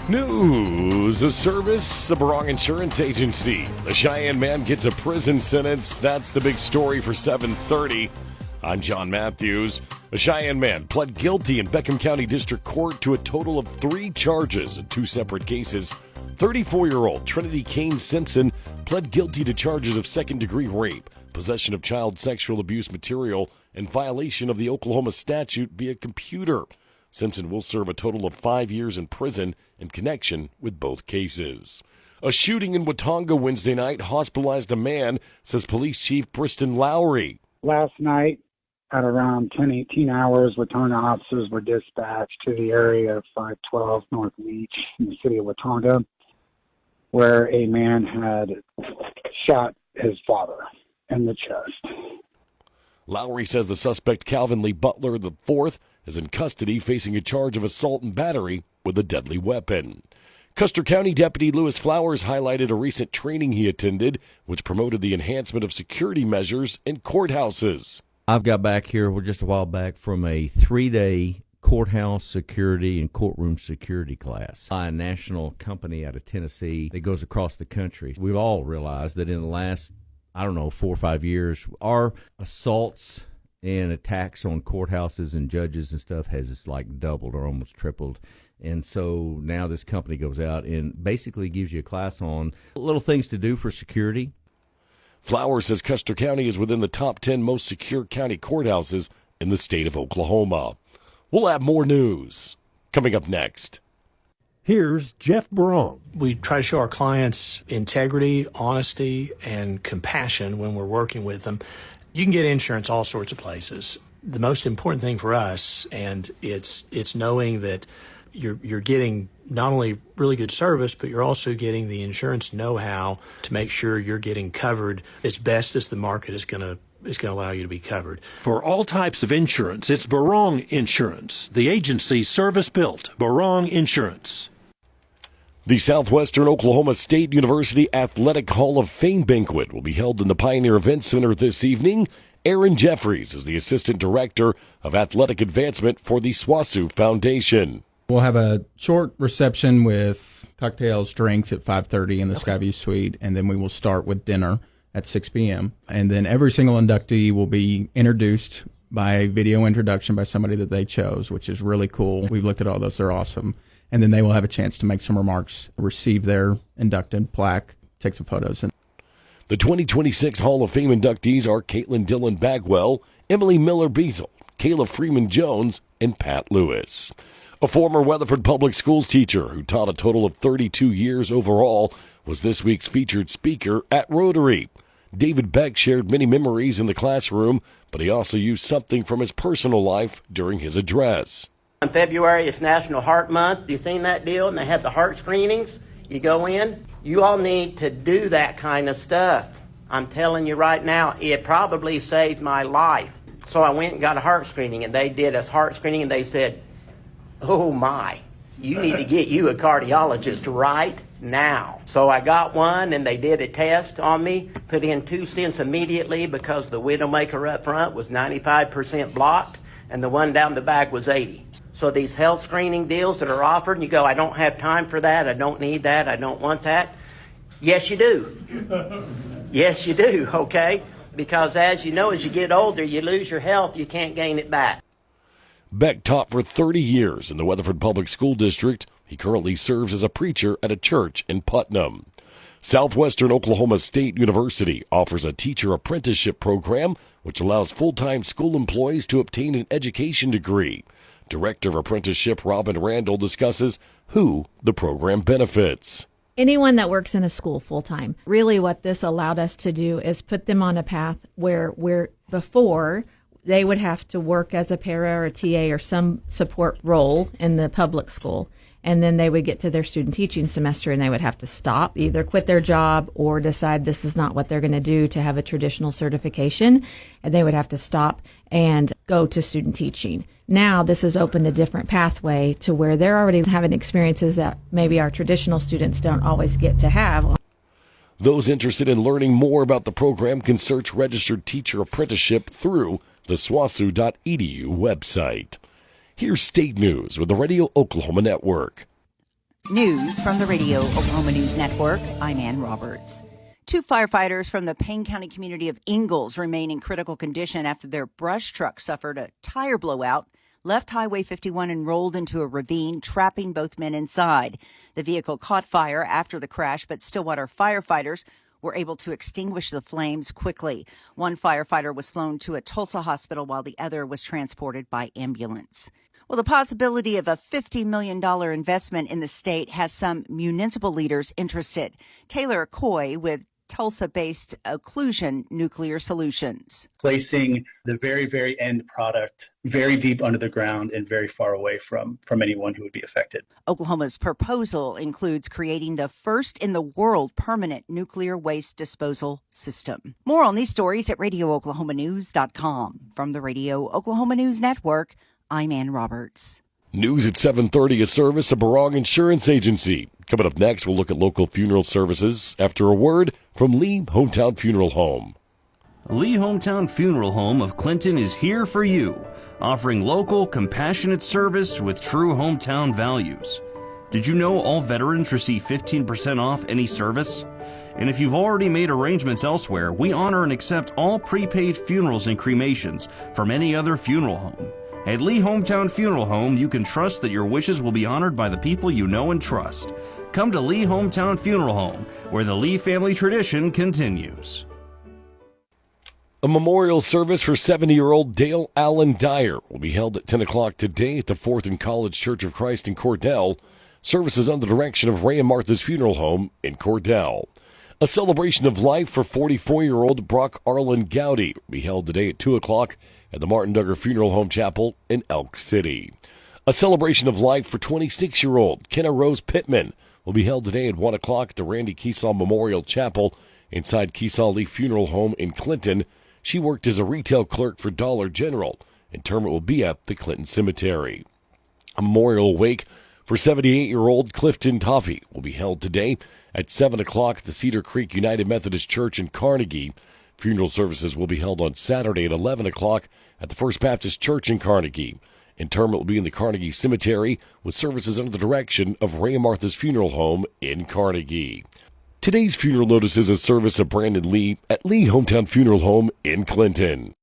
News, a service, the Barong Insurance Agency. A Cheyenne man gets a prison sentence. That's the big story for 7:30. I'm John Matthews. A Cheyenne man pled guilty in Beckham County District Court to a total of 3 charges in 2 separate cases. 34-year-old Trinity Kane Simpson pled guilty to charges of second-degree rape, possession of child sexual abuse material, and violation of the Oklahoma statute via computer. Simpson will serve a total of 5 years in prison in connection with both cases. A shooting in Watonga Wednesday night hospitalized a man, says Police Chief Briston Lowry. Last night at around 10:18 hours, Watonga officers were dispatched to the area of 512 North Leach in the city of Watonga, where a man had shot his father in the chest. Lowry says the suspect, Calvin Lee Butler IV, is in custody facing a charge of assault and battery with a deadly weapon. Custer County Deputy Lewis Flowers highlighted a recent training he attended, which promoted the enhancement of security measures in courthouses. I've got back here just a while back from a 3-day courthouse security and courtroom security class by a national company out of Tennessee that goes across the country. We've all realized that in the last, 4 or 5 years, our assaults and attacks on courthouses and judges and stuff has doubled or almost tripled. And so now this company goes out and basically gives you a class on little things to do for security. Flowers says Custer County is within the top 10 most secure county courthouses in the state of Oklahoma. We'll have more news coming up next. Here's Jeff Barong. We try to show our clients integrity, honesty, and compassion when we're working with them. You can get insurance all sorts of places. The most important thing for us, and it's knowing that you're getting not only really good service, but you're also getting the insurance know-how to make sure you're getting covered as best as the market is going to allow you to be covered. For all types of insurance, it's Barong Insurance, the agency service-built Barong Insurance. The Southwestern Oklahoma State University Athletic Hall of Fame banquet will be held in the Pioneer Event Center this evening. Aaron Jeffries is the Assistant Director of Athletic Advancement for the SWOSU Foundation. We'll have a short reception with cocktails, drinks at 5:30 in the Skyview Suite, and then we will start with dinner at 6 p.m. And then every single inductee will be introduced by a video introduction by somebody that they chose, which is really cool. We've looked at all those. They're awesome. And then they will have a chance to make some remarks, receive their inducted plaque, take some photos. The 2026 Hall of Fame inductees are Caitlin Dillon Bagwell, Emily Miller Beazle, Kayla Freeman Jones, and Pat Lewis. A former Weatherford Public Schools teacher who taught a total of 32 years overall was this week's featured speaker at Rotary. David Beck shared many memories in the classroom, but he also used something from his personal life during his address. In February, it's National Heart Month. You seen that deal? And they have the heart screenings. You go in. You all need to do that kind of stuff. I'm telling you right now, it probably saved my life. So I went and got a heart screening, and they did a heart screening, and they said, oh my, you need to get you a cardiologist right now. So I got one, and they did a test on me, put in 2 stents immediately because the widowmaker up front was 95% blocked, and the one down the back was 80. So these health screening deals that are offered, and you go, I don't have time for that, I don't need that, I don't want that. Yes, you do. Yes, you do, okay? Because as you know, as you get older, you lose your health, you can't gain it back. Beck taught for 30 years in the Weatherford Public School District. He currently serves as a preacher at a church in Putnam. Southwestern Oklahoma State University offers a teacher apprenticeship program which allows full-time school employees to obtain an education degree. Director of Apprenticeship Robin Randall discusses who the program benefits. Anyone that works in a school full-time. Really what this allowed us to do is put them on a path where before they would have to work as a para or a TA or some support role in the public school. And then they would get to their student teaching semester and they would have to stop, either quit their job or decide this is not what they're going to do to have a traditional certification. And they would have to stop and go to student teaching. Now this has opened a different pathway to where they're already having experiences that maybe our traditional students don't always get to have. Those interested in learning more about the program can search Registered Teacher Apprenticeship through the SWOSU.edu website. Here's state news with the Radio Oklahoma Network. News from the Radio Oklahoma News Network. I'm Ann Roberts. 2 firefighters from the Payne County community of Ingalls remain in critical condition after their brush truck suffered a tire blowout, left Highway 51 and rolled into a ravine, trapping both men inside. The vehicle caught fire after the crash, but Stillwater firefighters were able to extinguish the flames quickly. One firefighter was flown to a Tulsa hospital while the other was transported by ambulance. Well, the possibility of a $50 million investment in the state has some municipal leaders interested. Taylor Coy with Tulsa-based Occlusion Nuclear Solutions. Placing the very, very end product very deep under the ground and very far away from anyone who would be affected. Oklahoma's proposal includes creating the first in the world permanent nuclear waste disposal system. More on these stories at RadioOklahomaNews.com. From the Radio Oklahoma News Network, I'm Ann Roberts. News at 7:30, a service of Barong Insurance Agency. Coming up next, we'll look at local funeral services after a word from Lee Hometown Funeral Home. Lee Hometown Funeral Home of Clinton is here for you, offering local, compassionate service with true hometown values. Did you know all veterans receive 15% off any service? And if you've already made arrangements elsewhere, we honor and accept all prepaid funerals and cremations from any other funeral home. At Lee Hometown Funeral Home, you can trust that your wishes will be honored by the people you know and trust. Come to Lee Hometown Funeral Home, where the Lee family tradition continues. A memorial service for 70-year-old Dale Allen Dyer will be held at 10 o'clock today at the 4th and College Church of Christ in Cordell. Services under the direction of Ray and Martha's Funeral Home in Cordell. A celebration of life for 44-year-old Brock Arlen Gowdy will be held today at 2 o'clock at the Martin Duggar Funeral Home Chapel in Elk City. A celebration of life for 26-year-old Kenna Rose Pittman will be held today at 1 o'clock at the Randy Keesaw Memorial Chapel inside Keesaw Lee Funeral Home in Clinton. She worked as a retail clerk for Dollar General. Interment will be at the Clinton Cemetery. A memorial wake for 78-year-old Clifton Toffee will be held today at 7 o'clock at the Cedar Creek United Methodist Church in Carnegie. Funeral services will be held on Saturday at 11 o'clock at the First Baptist Church in Carnegie. Interment will be in the Carnegie Cemetery with services under the direction of Ray and Martha's Funeral Home in Carnegie. Today's funeral notice is a service of Brandon Lee at Lee Hometown Funeral Home in Clinton.